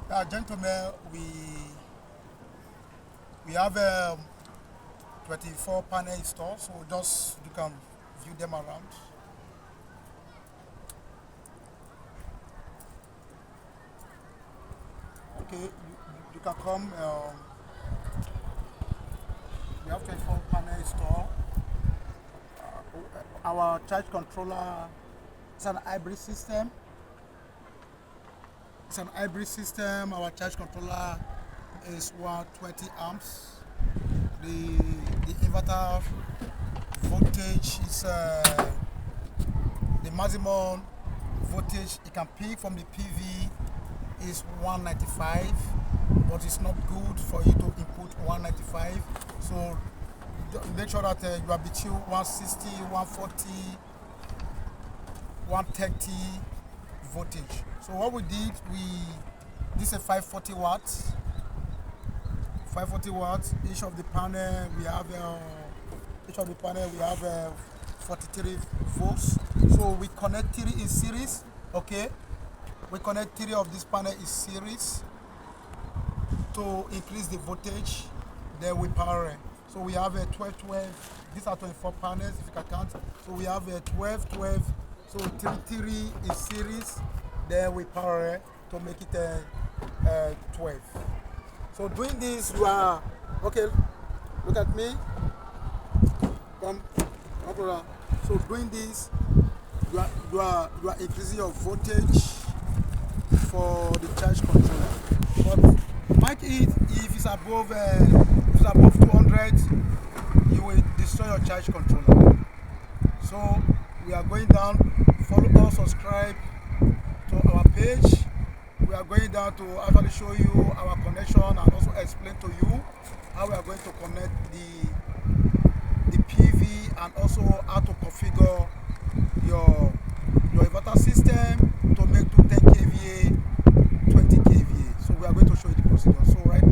Gentlemen, we have 24 panel stores, so just you can view them around. Okay, you can come. We have 24 panel store. Our charge controller is an hybrid system. It's an hybrid system. Our charge controller is 120 amps. The the inverter voltage is the maximum voltage it can pick from the PV is 195, but it's not good for you to input 195. So make sure that you are between 160, 140, 130 voltage. So what we did, this is a 540 watts. 540 watts. Each of the panel we have 43 volts. So we connect three in series. Okay, we connect three of this panel in series to increase the voltage. Then we power it. So we have a 12 12. These are 24 panels if you can count. So we have a 12 12. So three in series. Then we power it to make it a 12. So doing this, you are okay. Look at me. Come, brother. So doing this, you are increasing your voltage for the charge controller. But mind it, if it's above 200, you will destroy your charge controller. So we are going down. Follow us, subscribe to our page. We are going down to actually show you our connection and also explain to you how we are going to connect the PV and also how to configure your inverter system to make to 10 kVA, 20 kVA. So we are going to show you the procedure. So right